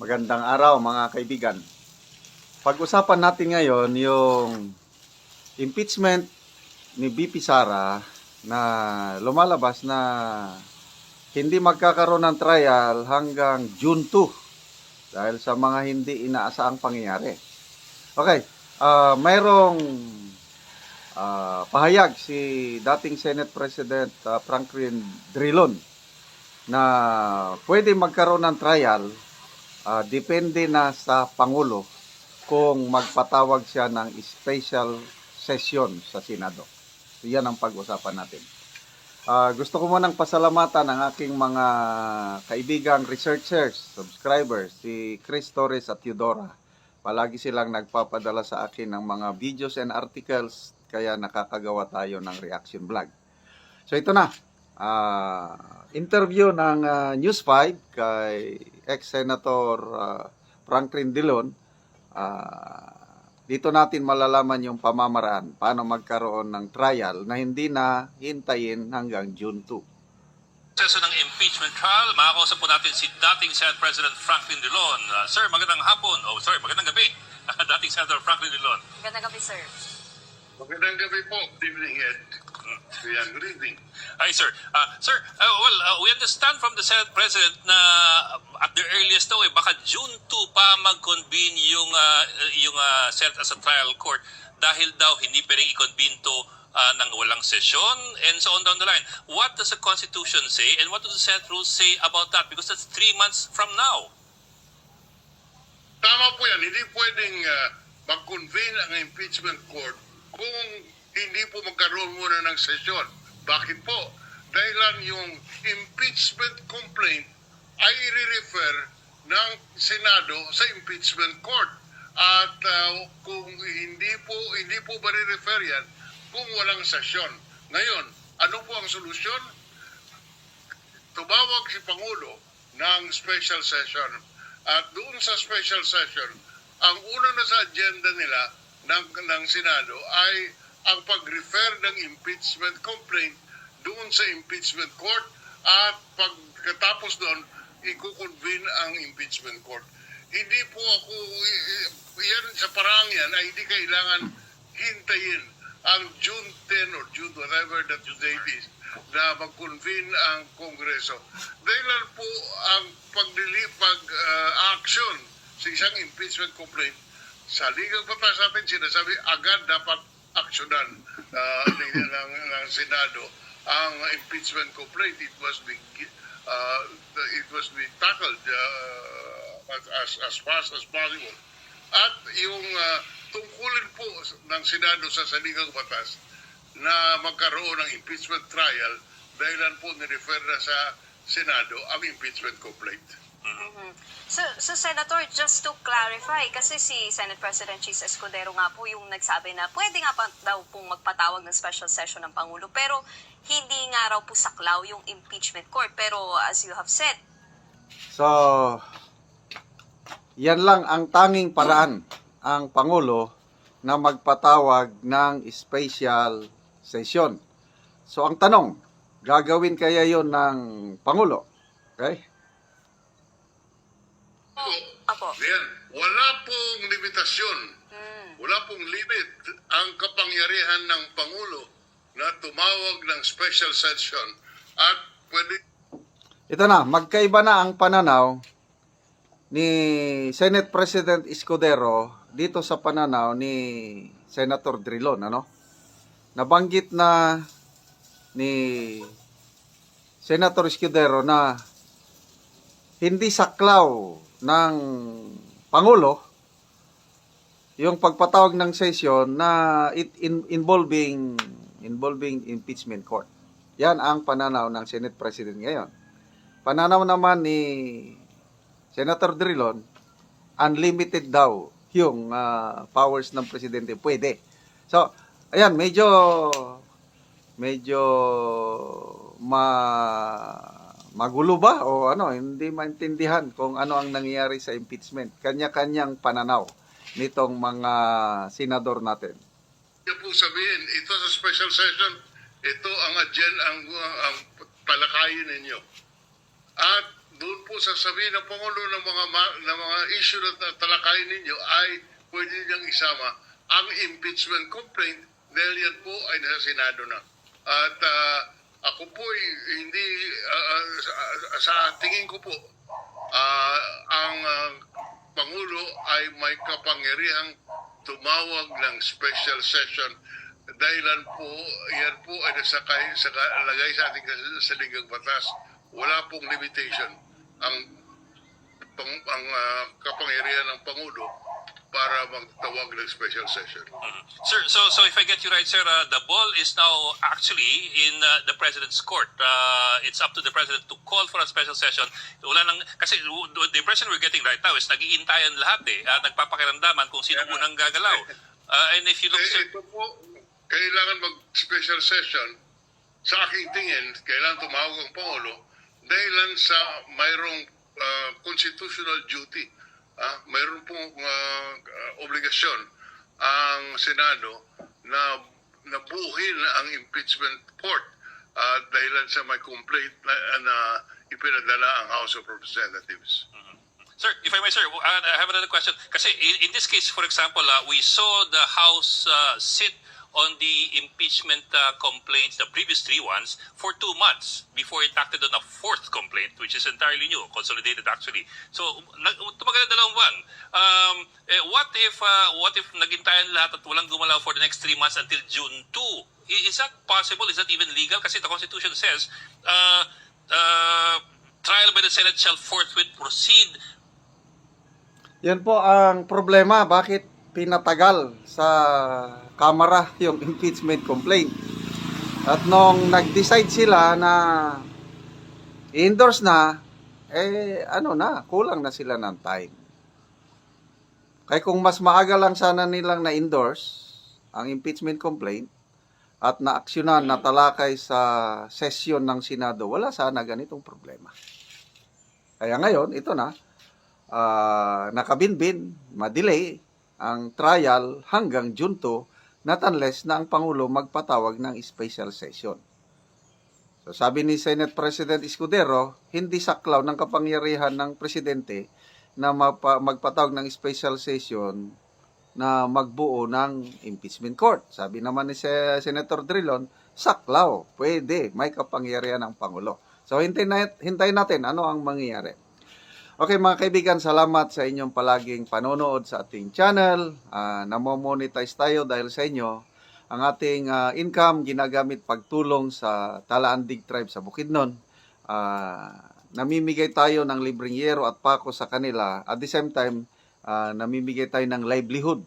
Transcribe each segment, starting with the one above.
Magandang araw mga kaibigan. Pag-usapan natin ngayon yung impeachment ni BP Sara na lumalabas na hindi magkakaroon ng trial hanggang June 2 dahil sa mga hindi inaasahang pangyayari. Okay, mayroong pahayag si dating Senate President Franklin Drilon na pwede magkaroon ng trial. Depende na sa Pangulo kung magpatawag siya ng special session sa Senado. So, yan ang pag-usapan natin. Gusto ko munang pasalamatan ang aking mga kaibigang researchers, subscribers, si Chris Torres at Eudora. Palagi silang nagpapadala sa akin ng mga videos and articles, kaya nakakagawa tayo ng reaction vlog. So ito na. Interview ng News 5 kay ex-senator Franklin Drilon. Dito natin malalaman yung pamamaraan paano magkaroon ng trial na hindi na hintayin hanggang June 2. Proseso ng impeachment trial, makakausap po natin si dating Senate President Franklin Drilon. Sir, magandang hapon. Magandang gabi. Dating Senator Franklin Drilon. Magandang gabi, sir. Magandang gabi po. Good evening, Ed. Good evening. Hi, sir. We understand from the Senate President na at the earliest daw, baka June 2 pa mag-convene yung Senate as a trial court dahil daw hindi pwedeng i-convene to ng walang sesyon and so on down the line. What does the Constitution say and what does the Senate rules say about that? Because that's 3 months from now. Tama po yan. Hindi pwedeng mag-convene ang impeachment court kung hindi po magkaroon muna ng sesyon. Bakit po? Dahil yung impeachment complaint ay i-refer ng Senado sa impeachment court. At kung hindi po ba i-refer yan kung walang sesyon. Ngayon, ano po ang solusyon? Tumawag si Pangulo ng special session. At doon sa special session, ang una na sa agenda nila ng Senado ay ang pag-refer ng impeachment complaint doon sa impeachment court at pagkatapos doon, i-convene ang impeachment court. Hindi po ako, yan sa parang yan ay hindi kailangan hintayin ang June 10 or June whatever that date is na mag-convene ang Kongreso. Dahil po ang pag-action sa isang impeachment complaint sa legal batas natin sinasabi agad dapat aksyonan ng Senado ang impeachment complaint. It must be tackled as fast as possible. At yung tungkulin po ng Senado sa saligang batas na magkaroon ng impeachment trial dahilan po ni-refer na sa Senado ang impeachment complaint. So, Senator, just to clarify, kasi si Senate President Chis Escudero nga po yung nagsabi na pwede nga pa daw pong magpatawag ng special session ng Pangulo, pero hindi nga raw po saklaw yung impeachment court. Pero as you have said... So, yan lang ang tanging paraan ang Pangulo na magpatawag ng special session. So, ang tanong, gagawin kaya yon ng Pangulo? Okay? Apo. Yan. Wala pong limitasyon. Wala pong limit ang kapangyarihan ng Pangulo na tumawag ng special session at pwede... Ito na, magkaiba na ang pananaw ni Senate President Escudero dito sa pananaw ni Senator Drilon, ano? Nabanggit na ni Senator Escudero na hindi saklaw ng Pangulo yung pagpatawag ng session na involving impeachment court. Yan ang pananaw ng Senate President ngayon. Pananaw naman ni Senator Drilon, unlimited daw yung powers ng presidente. Pwede. So, ayan, medyo magulo ba o ano, hindi maintindihan kung ano ang nangyayari sa impeachment. Kanya-kanyang pananaw nitong mga senador natin. Kaya po sabihin, ito sa special session, ito ang agenda, ang talakayin ninyo. At doon po sasabihin ng Pangulo ng mga issue na talakayin ninyo ay pwede niyang isama ang impeachment complaint dahil yan po ay nasa Senado na. At ako po hindi, sa tingin ko po, ang Pangulo ay may kapangyarihang tumawag ng special session dahilan po, yan po ay nakalagay sa ating saligang batas. Wala pong limitation ang kapangyarihan ng Pangulo para magtawag ng special session. Sir, so if I get you right, sir, the ball is now actually in the President's court. It's up to the President to call for a special session. Wala nang, kasi the impression we're getting right now is nag-iintayan lahat nagpapakiramdaman kung sino unang gagalaw. And if you look, sir... Ito po, kailangan mag-special session. Sa aking tingin, kailangan tumawag ang Pangulo dahilan sa mayroong constitutional duty. Mayroon pong obligasyon ang Senado na buuhin ang impeachment court dahilan sa may complaint na ipinadala ang House of Representatives. Sir, if I may, sir, I have another question. Kasi in this case, for example, we saw the House sit on the impeachment complaints, the previous 3 ones, for 2 months before it acted on a 4th complaint, which is entirely new, consolidated actually. So, tumagal na 2 buwan. What if nagintayan lahat at walang gumalaw for the next 3 months until June 2? Is that possible? Is that even legal? Kasi the Constitution says, trial by the Senate shall forthwith proceed. Yan po ang problema. Bakit pinatagal sa Kamara yung impeachment complaint? At nung nag-decide sila na i-endorse na, kulang na sila ng time. Kaya kung mas maaga lang sana nilang na-endorse ang impeachment complaint at na-aksyonan, natalakay sa session ng Senado, wala sana ganitong problema. Kaya ngayon, ito na, nakabinbin, madelay ang trial hanggang June 2, not unless na ang Pangulo magpatawag ng special session. So sabi ni Senate President Escudero, hindi saklaw ng kapangyarihan ng Presidente na magpatawag ng special session na magbuo ng impeachment court. Sabi naman ni Senator Drilon, saklaw, pwede, may kapangyarihan ng Pangulo. So hintayin natin ano ang mangyayari. Okay mga kaibigan, salamat sa inyong palaging panonood sa ating channel. Namo-monetize tayo dahil sa inyo. Ang ating income ginagamit pagtulong sa Talaandig Tribe sa Bukidnon. Namimigay tayo ng libreng yero at pako sa kanila. At the same time, namimigay tayo ng livelihood,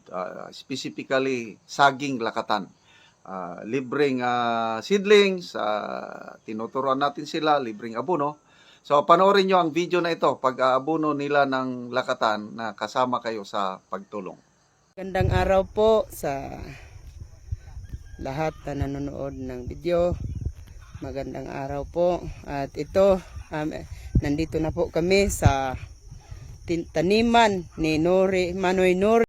specifically saging lakatan. Libreng seedlings, tinuturuan natin sila, libreng abono. So, panoorin nyo ang video na ito pag-aabuno nila ng lakatan na kasama kayo sa pagtulong. Magandang araw po sa lahat na nanonood ng video. Magandang araw po. At ito, nandito na po kami sa taniman ni Manoy Nori.